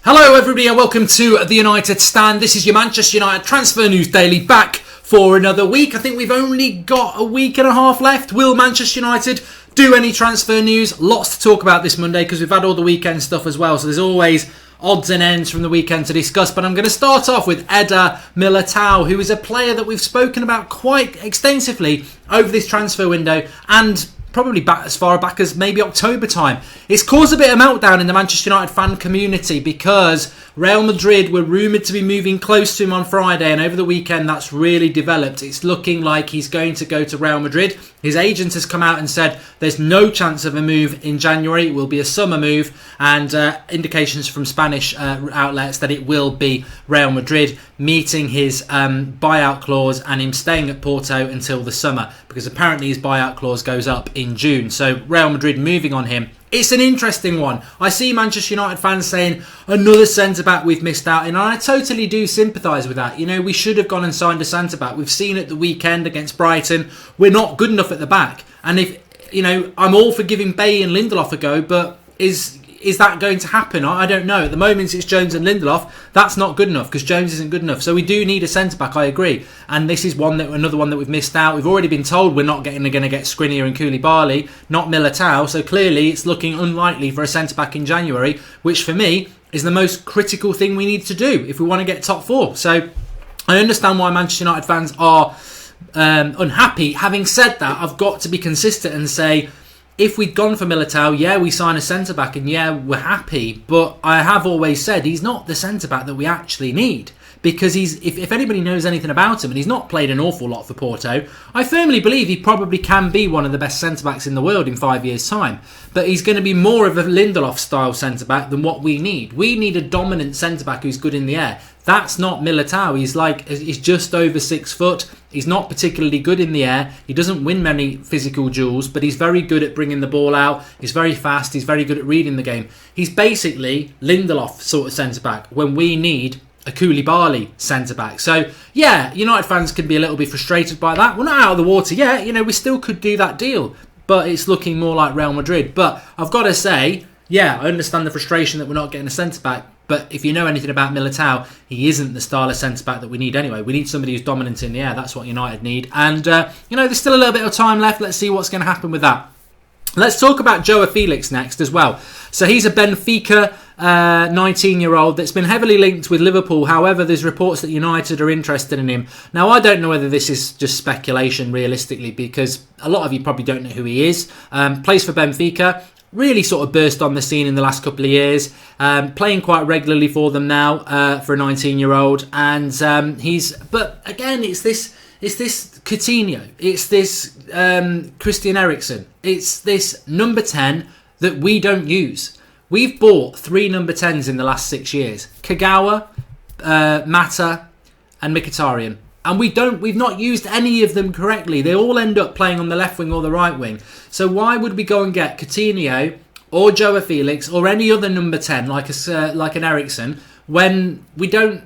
Hello everybody and welcome to the United Stand. This is your Manchester United Transfer News Daily, back for another week. I think we've only got a week and a half left. Will Manchester United do any transfer news? Lots to talk about this Monday because we've had all the weekend stuff as well. So there's always odds and ends from the weekend to discuss. But I'm going to start off with Eder Militao, who is a player that we've spoken about quite extensively over this transfer window and probably back as far back as maybe October time. It's caused a bit of meltdown in the Manchester United fan community because Real Madrid were rumoured to be moving close to him on Friday, and over the weekend that's really developed. It's looking like he's going to go to Real Madrid. His agent has come out and said there's no chance of a move in January. It will be a summer move, and indications from Spanish outlets that it will be Real Madrid meeting his buyout clause and him staying at Porto until the summer, because apparently his buyout clause goes up in June. So Real Madrid moving on him. It's an interesting one. I see Manchester United fans saying another centre-back we've missed out in, and I totally do sympathise with that. You know, we should have gone and signed a centre-back. We've seen at the weekend against Brighton, we're not good enough at the back. And if, you know, I'm all for giving Bailly and Lindelof a go, but is that going to happen? I don't know. At the moment it's Jones and Lindelof. That's not good enough because Jones isn't good enough. So we do need a centre-back, I agree. And this is another one that we've missed out. We've already been told we're not going to get Skriniar and Koulibaly, not Militao. So clearly it's looking unlikely for a centre-back in January, which for me is the most critical thing we need to do if we want to get top four. So I understand why Manchester United fans are unhappy. Having said that, I've got to be consistent and say, if we'd gone for Militao, yeah, we sign a centre-back and yeah, we're happy. But I have always said he's not the centre-back that we actually need. Because if anybody knows anything about him, and he's not played an awful lot for Porto, I firmly believe he probably can be one of the best centre-backs in the world in 5 years' time. But he's going to be more of a Lindelof-style centre-back than what we need. We need a dominant centre-back who's good in the air. That's not Militao. He's just over 6 foot. He's not particularly good in the air. He doesn't win many physical duels, but he's very good at bringing the ball out. He's very fast. He's very good at reading the game. He's basically Lindelof sort of centre-back when we need a Koulibaly centre-back. So, yeah, United fans can be a little bit frustrated by that. We're not out of the water yet. You know, we still could do that deal, but it's looking more like Real Madrid. But I've got to say, yeah, I understand the frustration that we're not getting a centre-back. But if you know anything about Militao, he isn't the style of centre-back that we need anyway. We need somebody who's dominant in the air. That's what United need. And, there's still a little bit of time left. Let's see what's going to happen with that. Let's talk about Joao Felix next as well. So he's a Benfica 19-year-old that's been heavily linked with Liverpool. However, there's reports that United are interested in him. Now, I don't know whether this is just speculation realistically, because a lot of you probably don't know who he is. Plays for Benfica. Really sort of burst on the scene in the last couple of years. Playing quite regularly for them now for a 19-year-old. And but again, it's this Coutinho. It's this Christian Eriksen. It's this number 10 that we don't use. We've bought 3 number 10s in the last 6 years. Kagawa, Mata and Mkhitaryan. And we've not used any of them correctly. They all end up playing on the left wing or the right wing. So why would we go and get Coutinho or Joao Felix or any other number 10 like an Eriksen when we don't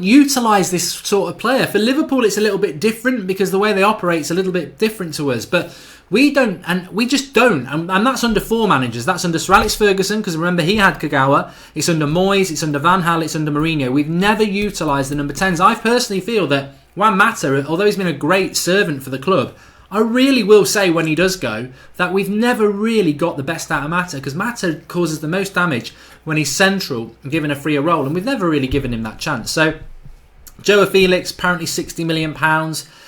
utilise this sort of player? For Liverpool, it's a little bit different because the way they operate is a little bit different to us. But we don't, and we just don't. And that's under 4 managers. That's under Sir Alex Ferguson, because remember, he had Kagawa. It's under Moyes, it's under Van Gaal, it's under Mourinho. We've never utilised the number 10s. I personally feel that Juan Mata, although he's been a great servant for the club, I really will say when he does go that we've never really got the best out of Mata, because Mata causes the most damage when he's central and given a freer role, and we've never really given him that chance. So Joao Felix, apparently £60 million.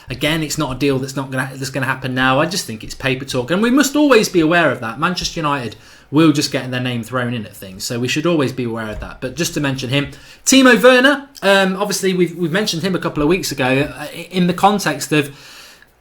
Again, it's not a deal that's going to happen now. I just think it's paper talk, and we must always be aware of that. Manchester United will just get their name thrown in at things, so we should always be aware of that. But just to mention him, Timo Werner, obviously we've mentioned him a couple of weeks ago in the context of,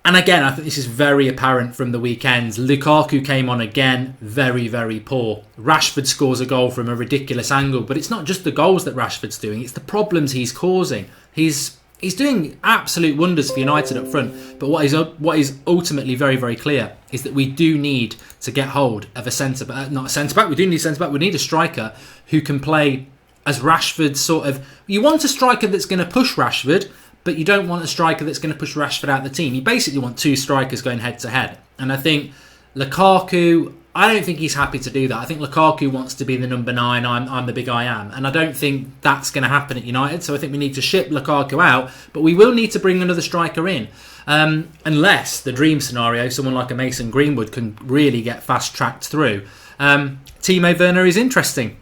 and again, I think this is very apparent from the weekends. Lukaku came on again, very, very poor. Rashford scores a goal from a ridiculous angle, but it's not just the goals that Rashford's doing, it's the problems he's causing. He's doing absolute wonders for United up front, but what is ultimately very, very clear is that we do need to get hold of a centre-back, not a centre-back, we do need a centre-back, we need a striker who can play as Rashford sort of. You want a striker that's going to push Rashford, but you don't want a striker that's going to push Rashford out of the team. You basically want 2 strikers going head-to-head. And I think Lukaku I don't think he's happy to do that. I think Lukaku wants to be the number 9, I'm the big I am. And I don't think that's going to happen at United. So I think we need to ship Lukaku out. But we will need to bring another striker in. Unless the dream scenario, someone like a Mason Greenwood can really get fast-tracked through. Timo Werner is interesting.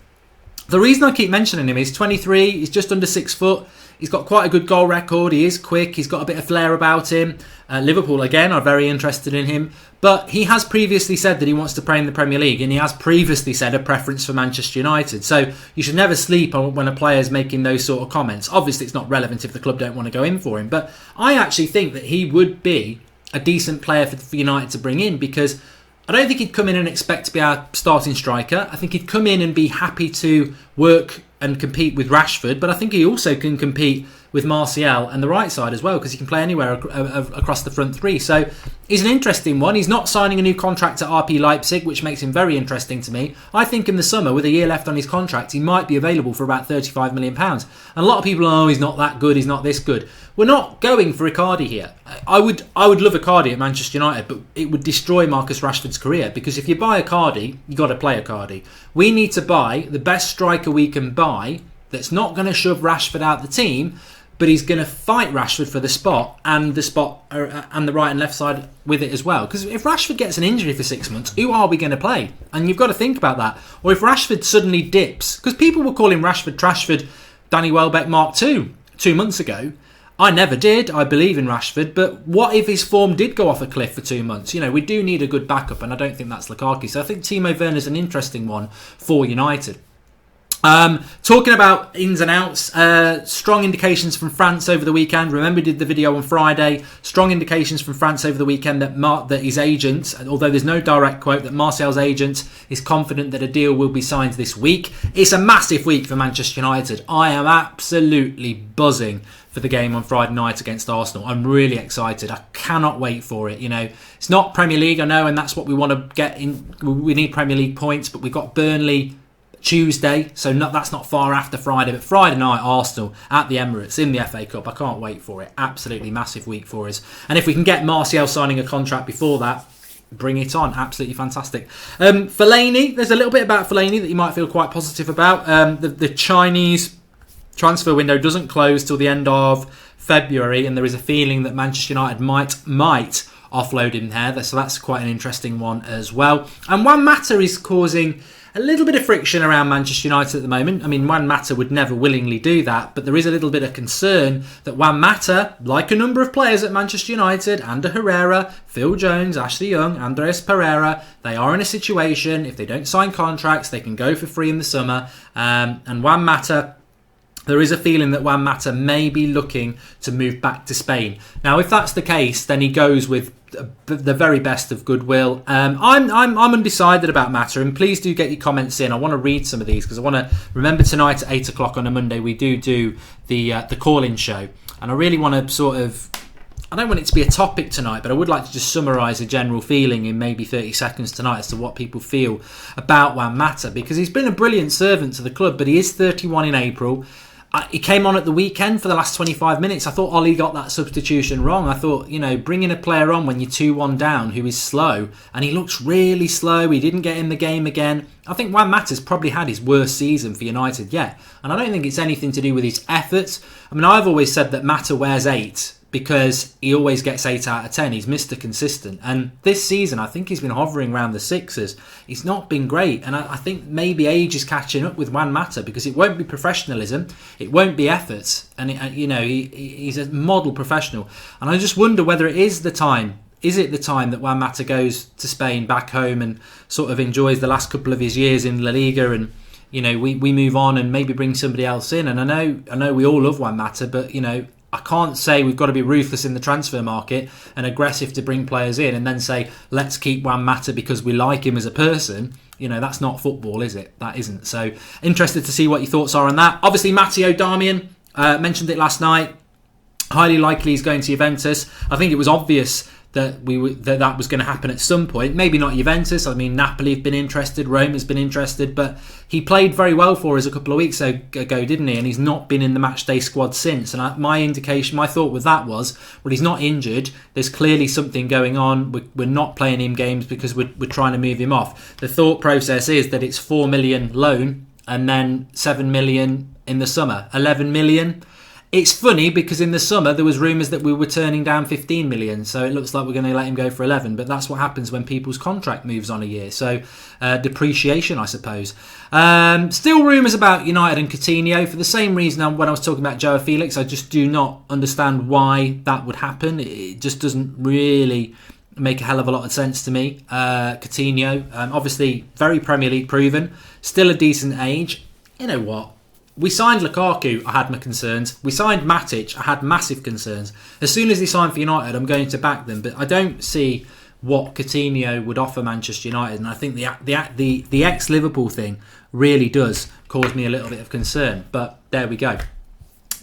The reason I keep mentioning him is 23, he's just under 6 foot. He's got quite a good goal record. He is quick. He's got a bit of flair about him. Liverpool, again, are very interested in him. But he has previously said that he wants to play in the Premier League, and he has previously said a preference for Manchester United. So you should never sleep on when a player is making those sort of comments. Obviously, it's not relevant if the club don't want to go in for him. But I actually think that he would be a decent player for United to bring in, because I don't think he'd come in and expect to be our starting striker. I think he'd come in and be happy to work and compete with Rashford, but I think he also can compete with Martial and the right side as well, because he can play anywhere across the front three. So he's an interesting one. He's not signing a new contract at RB Leipzig, which makes him very interesting to me. I think in the summer, with a year left on his contract, he might be available for about £35 million. And a lot of people are, he's not that good, he's not this good. We're not going for Icardi here. I would love Icardi at Manchester United, but it would destroy Marcus Rashford's career, because if you buy Icardi, you've got to play Icardi. We need to buy the best striker we can buy that's not going to shove Rashford out the team, but he's going to fight Rashford for the spot and the right and left side with it as well. Because if Rashford gets an injury for 6 months, who are we going to play? And you've got to think about that. Or if Rashford suddenly dips, because people were calling Rashford Trashford Danny Welbeck Mark II 2 months ago. I never did. I believe in Rashford. But what if his form did go off a cliff for 2 months? You know, we do need a good backup, and I don't think that's Lukaku. So I think Timo Werner's an interesting one for United. Talking about ins and outs, strong indications from France over the weekend. Remember, we did the video on Friday. Strong indications from France over the weekend that his agent, although there's no direct quote, that Martial's agent is confident that a deal will be signed this week. It's a massive week for Manchester United. I am absolutely buzzing for the game on Friday night against Arsenal. I'm really excited. I cannot wait for it. You know, it's not Premier League, I know, and that's what we want to get in. We need Premier League points, but we've got Burnley Tuesday, so that's not far after Friday, but Friday night Arsenal at the Emirates in the FA Cup. I can't wait for it. Absolutely massive week for us, and if we can get Martial signing a contract before that, bring it on. Absolutely fantastic. Fellaini, there's a little bit about Fellaini that you might feel quite positive about. The Chinese transfer window doesn't close till the end of February, and there is a feeling that Manchester United might offload him there, so that's quite an interesting one as well. And Juan Mata is causing a little bit of friction around Manchester United at the moment. I mean, Juan Mata would never willingly do that, but there is a little bit of concern that Juan Mata, like a number of players at Manchester United, Ander Herrera, Phil Jones, Ashley Young, Andreas Pereira, they are in a situation, if they don't sign contracts, they can go for free in the summer. And Juan Mata, there is a feeling that Juan Mata may be looking to move back to Spain. Now, if that's the case, then he goes with the very best of goodwill. I'm undecided about Mata, and please do get your comments in. I want to read some of these, because I want to remember tonight at 8 o'clock on a Monday we do the call-in show, and I really want to sort of, I don't want it to be a topic tonight, but I would like to just summarise a general feeling in maybe 30 seconds tonight as to what people feel about Juan Mata, because he's been a brilliant servant to the club, but he is 31 in April. He came on at the weekend for the last 25 minutes. I thought Ollie got that substitution wrong. I thought, bringing a player on when you're 2-1 down who is slow, and he looks really slow. He didn't get in the game again. I think Juan Mata's probably had his worst season for United yet. And I don't think it's anything to do with his efforts. I mean, I've always said that Mata wears 8 because he always gets 8 out of 10. He's Mr. Consistent. And this season, I think he's been hovering around the 6s. He's not been great. And I think maybe age is catching up with Juan Mata, because it won't be professionalism. It won't be effort. And, he's a model professional. And I just wonder whether it is the time. Is it the time that Juan Mata goes to Spain, back home, and sort of enjoys the last couple of his years in La Liga, and we move on and maybe bring somebody else in? And I know we all love Juan Mata, but I can't say we've got to be ruthless in the transfer market and aggressive to bring players in and then say, let's keep Juan Mata because we like him as a person. That's not football, is it? That isn't. So interested to see what your thoughts are on that. Obviously, Matteo Darmian, mentioned it last night. Highly likely he's going to Juventus. I think it was obvious that that was going to happen at some point. Maybe not Juventus. I mean, Napoli have been interested, Rome has been interested, but he played very well for us a couple of weeks ago, didn't he? And he's not been in the matchday squad since. And my thought with that was, well, he's not injured. There's clearly something going on. We're not playing him games because we're trying to move him off. The thought process is that it's 4 million loan and then 7 million in the summer, 11 million. It's funny because in the summer there was rumours that we were turning down 15 million, so it looks like we're going to let him go for 11. But that's what happens when people's contract moves on a year. So depreciation, I suppose. Still rumours about United and Coutinho for the same reason when I was talking about Joao Felix. I just do not understand why that would happen. It just doesn't really make a hell of a lot of sense to me. Coutinho, obviously very Premier League proven, still a decent age. You know what? We signed Lukaku, I had my concerns. We signed Matic, I had massive concerns. As soon as he signed for United, I'm going to back them. But I don't see what Coutinho would offer Manchester United. And I think the ex-Liverpool thing really does cause me a little bit of concern. But there we go.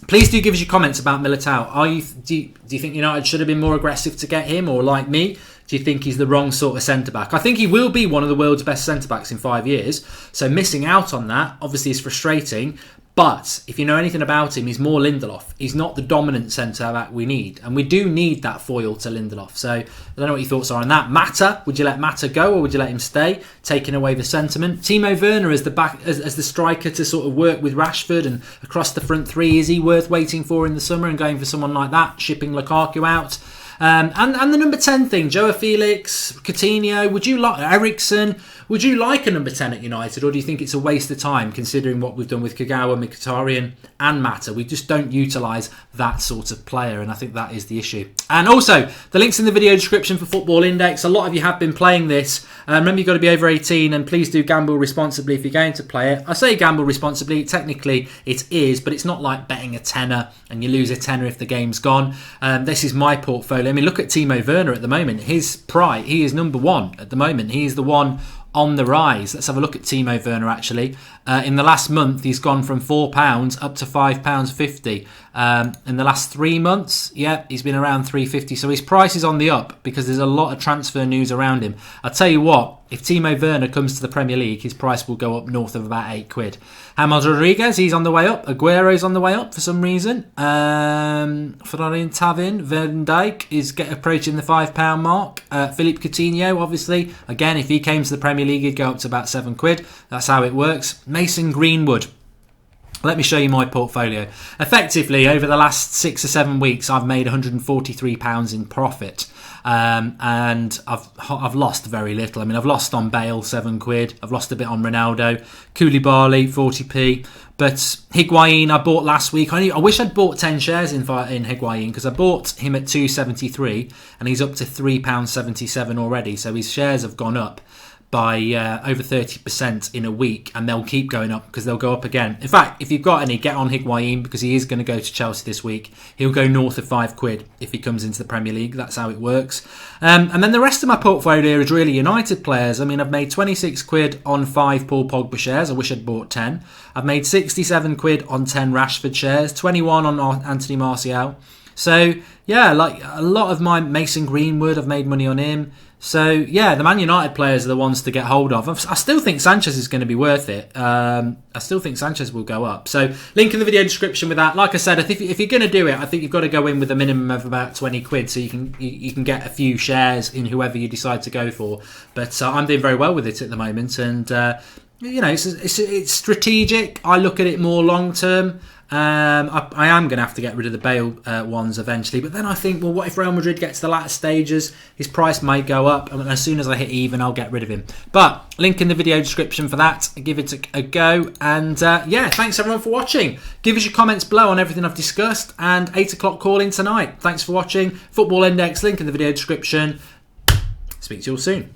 Please do give us your comments about Militao. Do you think United should have been more aggressive to get him? Or like me, do you think he's the wrong sort of centre-back? I think he will be one of the world's best centre-backs in 5 years. So missing out on that obviously is frustrating. But if you know anything about him, he's more Lindelof. He's not the dominant centre-back we need. And we do need that foil to Lindelof. So I don't know what your thoughts are on that. Mata, would you let Mata go or would you let him stay? Taking away the sentiment. Timo Werner as the striker to sort of work with Rashford and across the front three. Is he worth waiting for in the summer and going for someone like that? Shipping Lukaku out? And the number 10 thing, Joao Felix, Coutinho, would you like Eriksen? Would you like a number 10 at United, or do you think it's a waste of time considering what we've done with Kagawa, Mkhitaryan and Mata? We just don't utilise that sort of player, and I think that is the issue. And also, the link's in the video description for Football Index. A lot of you have been playing this. Remember, you've got to be over 18, and please do gamble responsibly if you're going to play it. I say gamble responsibly. Technically, it is, but it's not like betting a tenner and you lose a tenner if the game's gone. This is my portfolio. I mean, look at Timo Werner at the moment. His pride, he is number one at the moment. He is the one on the rise. Let's have a look at Timo Werner actually. In the last month, he's gone from £4 up to £5.50. In the last 3 months, he's been around £3.50. So his price is on the up because there's a lot of transfer news around him. I'll tell you what, if Timo Werner comes to the Premier League, his price will go up north of about £8. James Rodriguez, he's on the way up. Aguero's on the way up for some reason. Florin Tavin, Van Dijk is approaching the £5 mark. Philippe Coutinho, obviously, again, if he came to the Premier League, he'd go up to about £7. That's how it works. Mason Greenwood. Let me show you my portfolio. Effectively, over the last 6 or 7 weeks, I've made £143 in profit. And I've lost very little. I mean, I've lost on Bale, £7. I've lost a bit on Ronaldo. Koulibaly, 40p. But Higuain, I bought last week. I wish I'd bought 10 shares in Higuain because I bought him at £2.73 and he's up to £3.77 already. So his shares have gone up by over 30% in a week, and they'll keep going up because they'll go up again. In fact, if you've got any, get on Higuain because he is going to go to Chelsea this week. He'll go north of £5 if he comes into the Premier League. That's how it works. And then the rest of my portfolio is really United players. I mean, I've made £26 on 5 Paul Pogba shares. I wish I'd bought 10. I've made £67 on 10 Rashford shares, 21 on Anthony Martial. So, yeah, like a lot of my Mason Greenwood, I've made money on him. So, yeah, the Man United players are the ones to get hold of. I still think Sanchez is going to be worth it. I still think Sanchez will go up. So, link in the video description with that. Like I said, if you're going to do it, I think you've got to go in with a minimum of about £20 so you can get a few shares in whoever you decide to go for. But I'm doing very well with it at the moment. And, it's strategic. I look at it more long term. I am going to have to get rid of the Bale ones eventually, but then I think, well, what if Real Madrid gets to the latter stages? His price might go up, and as soon as I hit even, I'll get rid of him. But link in the video description for that. Give it a go, and thanks everyone for watching. Give us your comments below on everything I've discussed, and 8 o'clock call in tonight. Thanks for watching. Football Index, link in the video description. Speak to you all soon.